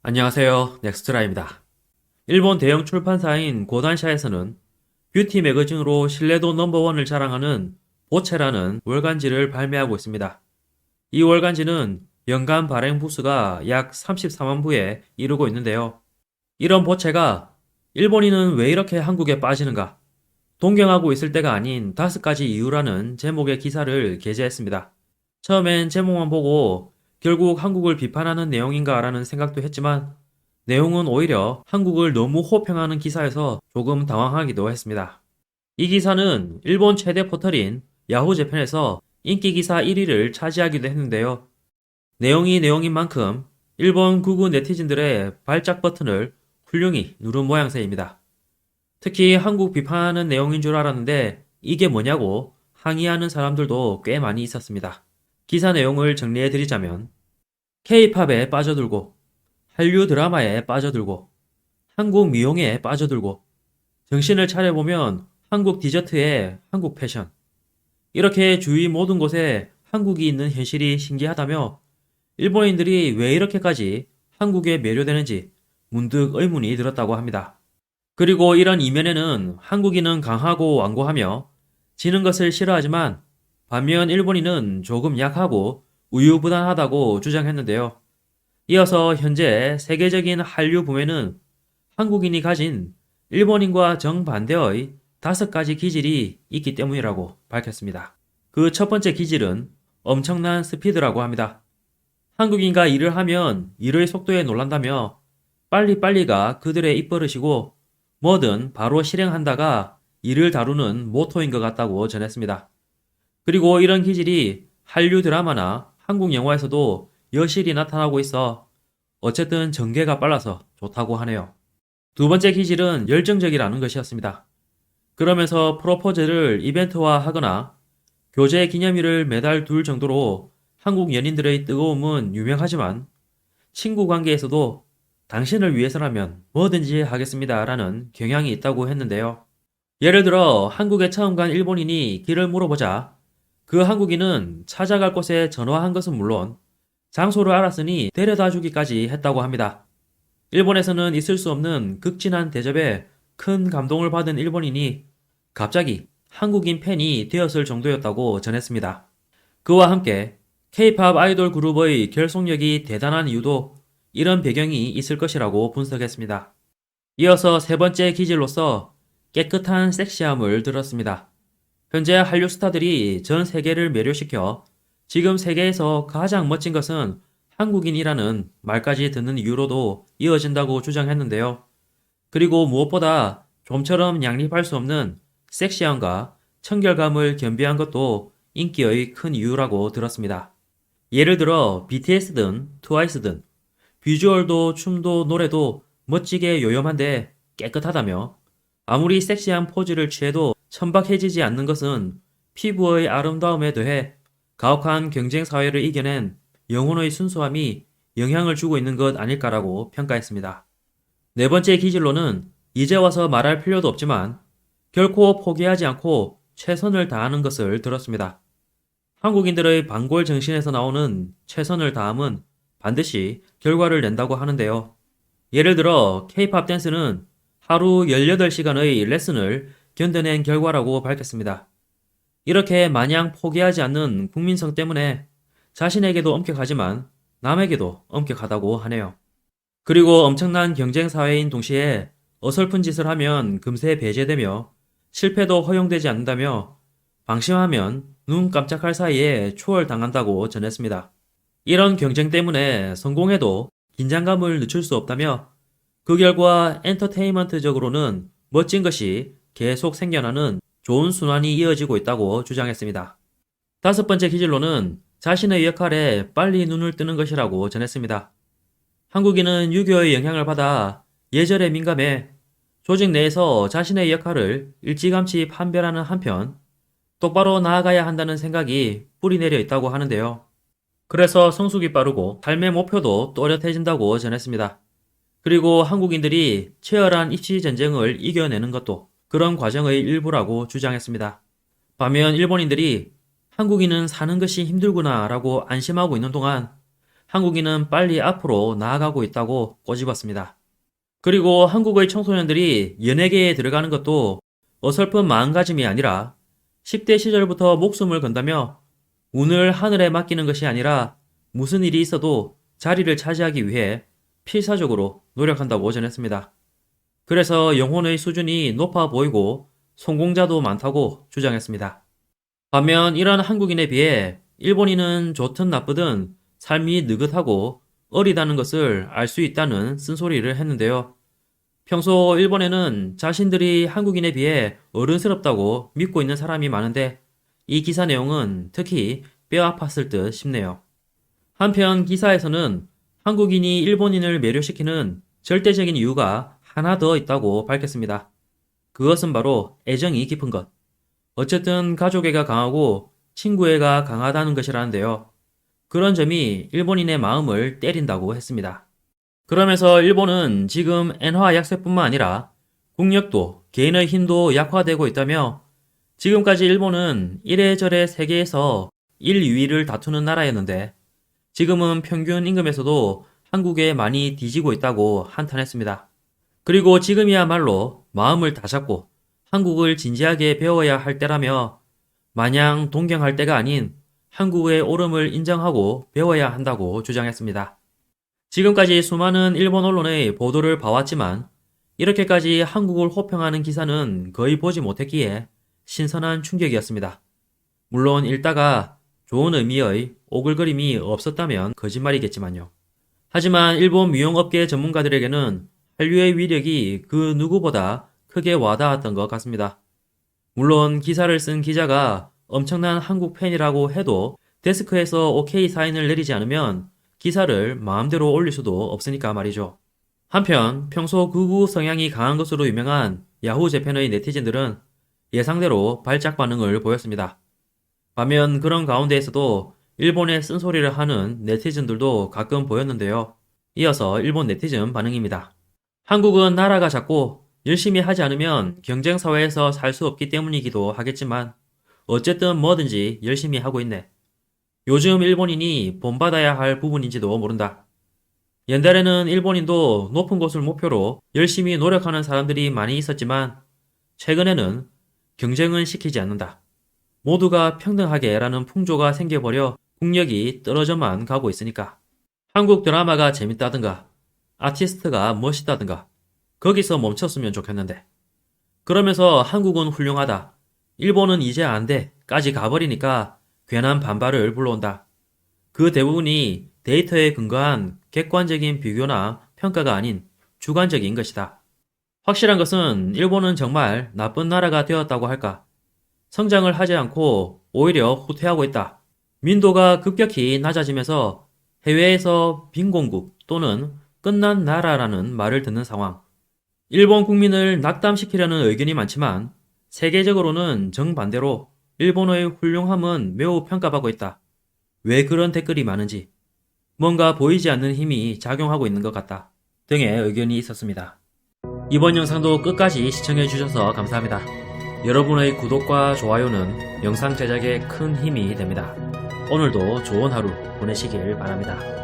안녕하세요. 넥스트라입니다. 일본 대형 출판사인 고단샤에서는 뷰티 매거진으로 신뢰도 넘버원을 자랑하는 보체라는 월간지를 발매하고 있습니다. 이 월간지는 연간 발행 부수가 약 34만 부에 이르고 있는데요. 이런 보체가 일본인은 왜 이렇게 한국에 빠지는가? 동경하고 있을 때가 아닌 5가지 이유라는 제목의 기사를 게재했습니다. 처음엔 제목만 보고 결국 한국을 비판하는 내용인가라는 생각도 했지만 내용은 오히려 한국을 너무 호평하는 기사여서 조금 당황하기도 했습니다. 이 기사는 일본 최대 포털인 야후 재팬에서 인기 기사 1위를 차지하기도 했는데요. 내용이 내용인 만큼 일본 극우 네티즌들의 발작 버튼을 훌륭히 누른 모양새입니다. 특히 한국 비판하는 내용인 줄 알았는데 이게 뭐냐고 항의하는 사람들도 꽤 많이 있었습니다. 기사 내용을 정리해드리자면 K-팝에 빠져들고 한류 드라마에 빠져들고 한국 미용에 빠져들고 정신을 차려보면 한국 디저트에 한국 패션 이렇게 주위 모든 곳에 한국이 있는 현실이 신기하다며 일본인들이 왜 이렇게까지 한국에 매료되는지 문득 의문이 들었다고 합니다. 그리고 이런 이면에는 한국인은 강하고 완고하며 지는 것을 싫어하지만 반면 일본인은 조금 약하고 우유부단하다고 주장했는데요. 이어서 현재 세계적인 한류 붐에는 한국인이 가진 일본인과 정반대의 5가지 기질이 있기 때문이라고 밝혔습니다. 그 첫 번째 기질은 엄청난 스피드라고 합니다. 한국인과 일을 하면 일의 속도에 놀란다며 빨리빨리가 그들의 입버릇이고 뭐든 바로 실행한다가 일을 다루는 모토인 것 같다고 전했습니다. 그리고 이런 기질이 한류 드라마나 한국 영화에서도 여실히 나타나고 있어 어쨌든 전개가 빨라서 좋다고 하네요. 두 번째 기질은 열정적이라는 것이었습니다. 그러면서 프로포즈를 이벤트화 하거나 교제 기념일을 매달 둘 정도로 한국 연인들의 뜨거움은 유명하지만 친구 관계에서도 당신을 위해서라면 뭐든지 하겠습니다 라는 경향이 있다고 했는데요. 예를 들어 한국에 처음 간 일본인이 길을 물어보자 그 한국인은 찾아갈 곳에 전화한 것은 물론 장소를 알았으니 데려다 주기까지 했다고 합니다. 일본에서는 있을 수 없는 극진한 대접에 큰 감동을 받은 일본인이 갑자기 한국인 팬이 되었을 정도였다고 전했습니다. 그와 함께 K-팝 아이돌 그룹의 결속력이 대단한 이유도 이런 배경이 있을 것이라고 분석했습니다. 이어서 세 번째 기질로서 깨끗한 섹시함을 들었습니다. 현재 한류 스타들이 전 세계를 매료시켜 지금 세계에서 가장 멋진 것은 한국인이라는 말까지 듣는 이유로도 이어진다고 주장했는데요. 그리고 무엇보다 좀처럼 양립할 수 없는 섹시함과 청결감을 겸비한 것도 인기의 큰 이유라고 들었습니다. 예를 들어 BTS든 트와이스든 비주얼도 춤도 노래도 멋지게 요염한데 깨끗하다며 아무리 섹시한 포즈를 취해도 천박해지지 않는 것은 피부의 아름다움에 더해 가혹한 경쟁 사회를 이겨낸 영혼의 순수함이 영향을 주고 있는 것 아닐까라고 평가했습니다. 네 번째 기질로는 이제 와서 말할 필요도 없지만 결코 포기하지 않고 최선을 다하는 것을 들었습니다. 한국인들의 반골 정신에서 나오는 최선을 다함은 반드시 결과를 낸다고 하는데요. 예를 들어 K-팝 댄스는 하루 18시간의 레슨을 견뎌낸 결과라고 밝혔습니다. 이렇게 마냥 포기하지 않는 국민성 때문에 자신에게도 엄격하지만 남에게도 엄격하다고 하네요. 그리고 엄청난 경쟁 사회인 동시에 어설픈 짓을 하면 금세 배제되며 실패도 허용되지 않는다며 방심하면 눈 깜짝할 사이에 초월당한다고 전했습니다. 이런 경쟁 때문에 성공해도 긴장감을 늦출 수 없다며 그 결과 엔터테인먼트적으로는 멋진 것이 계속 생겨나는 좋은 순환이 이어지고 있다고 주장했습니다. 다섯 번째 기질로는 자신의 역할에 빨리 눈을 뜨는 것이라고 전했습니다. 한국인은 유교의 영향을 받아 예절에 민감해 조직 내에서 자신의 역할을 일찌감치 판별하는 한편 똑바로 나아가야 한다는 생각이 뿌리내려 있다고 하는데요. 그래서 성숙이 빠르고 삶의 목표도 또렷해진다고 전했습니다. 그리고 한국인들이 치열한 입시 전쟁을 이겨내는 것도 그런 과정의 일부라고 주장했습니다. 반면 일본인들이 한국인은 사는 것이 힘들구나 라고 안심하고 있는 동안 한국인은 빨리 앞으로 나아가고 있다고 꼬집었습니다. 그리고 한국의 청소년들이 연예계에 들어가는 것도 어설픈 마음가짐이 아니라 10대 시절부터 목숨을 건다며 운을 하늘에 맡기는 것이 아니라 무슨 일이 있어도 자리를 차지하기 위해 필사적으로 노력한다고 전했습니다. 그래서 영혼의 수준이 높아 보이고 성공자도 많다고 주장했습니다. 반면 이런 한국인에 비해 일본인은 좋든 나쁘든 삶이 느긋하고 어리다는 것을 알 수 있다는 쓴소리를 했는데요. 평소 일본에는 자신들이 한국인에 비해 어른스럽다고 믿고 있는 사람이 많은데 이 기사 내용은 특히 뼈 아팠을 듯 싶네요. 한편 기사에서는 한국인이 일본인을 매료시키는 절대적인 이유가 하나 더 있다고 밝혔습니다. 그것은 바로 애정이 깊은 것. 어쨌든 가족애가 강하고 친구애가 강하다는 것이라는데요. 그런 점이 일본인의 마음을 때린다고 했습니다. 그러면서 일본은 지금 엔화 약세뿐만 아니라 국력도 개인의 힘도 약화되고 있다며 지금까지 일본은 이래저래 세계에서 1, 2위를 다투는 나라였는데 지금은 평균 임금에서도 한국에 많이 뒤지고 있다고 한탄했습니다. 그리고 지금이야말로 마음을 다잡고 한국을 진지하게 배워야 할 때라며 마냥 동경할 때가 아닌 한국의 옳음을 인정하고 배워야 한다고 주장했습니다. 지금까지 수많은 일본 언론의 보도를 봐왔지만 이렇게까지 한국을 호평하는 기사는 거의 보지 못했기에 신선한 충격이었습니다. 물론 읽다가 좋은 의미의 오글거림이 없었다면 거짓말이겠지만요. 하지만 일본 미용업계 전문가들에게는 한류의 위력이 그 누구보다 크게 와닿았던 것 같습니다. 물론 기사를 쓴 기자가 엄청난 한국 팬이라고 해도 데스크에서 오케이 사인을 내리지 않으면 기사를 마음대로 올릴 수도 없으니까 말이죠. 한편 평소 극우 성향이 강한 것으로 유명한 야후 재팬의 네티즌들은 예상대로 발작 반응을 보였습니다. 반면 그런 가운데에서도 일본에 쓴소리를 하는 네티즌들도 가끔 보였는데요. 이어서 일본 네티즌 반응입니다. 한국은 나라가 작고 열심히 하지 않으면 경쟁사회에서 살 수 없기 때문이기도 하겠지만 어쨌든 뭐든지 열심히 하고 있네. 요즘 일본인이 본받아야 할 부분인지도 모른다. 옛날에는 일본인도 높은 곳을 목표로 열심히 노력하는 사람들이 많이 있었지만 최근에는 경쟁은 시키지 않는다. 모두가 평등하게 라는 풍조가 생겨버려 국력이 떨어져만 가고 있으니까. 한국 드라마가 재밌다든가 아티스트가 멋있다든가 거기서 멈췄으면 좋겠는데. 그러면서 한국은 훌륭하다. 일본은 이제 안 돼. 까지 가버리니까 괜한 반발을 불러온다. 그 대부분이 데이터에 근거한 객관적인 비교나 평가가 아닌 주관적인 것이다. 확실한 것은 일본은 정말 나쁜 나라가 되었다고 할까? 성장을 하지 않고 오히려 후퇴하고 있다. 민도가 급격히 낮아지면서 해외에서 빈공국 또는 끝난 나라라는 말을 듣는 상황. 일본 국민을 낙담시키려는 의견이 많지만 세계적으로는 정반대로 일본의 훌륭함은 매우 평가받고 있다. 왜 그런 댓글이 많은지, 뭔가 보이지 않는 힘이 작용하고 있는 것 같다 등의 의견이 있었습니다. 이번 영상도 끝까지 시청해주셔서 감사합니다. 여러분의 구독과 좋아요는 영상 제작에 큰 힘이 됩니다. 오늘도 좋은 하루 보내시길 바랍니다.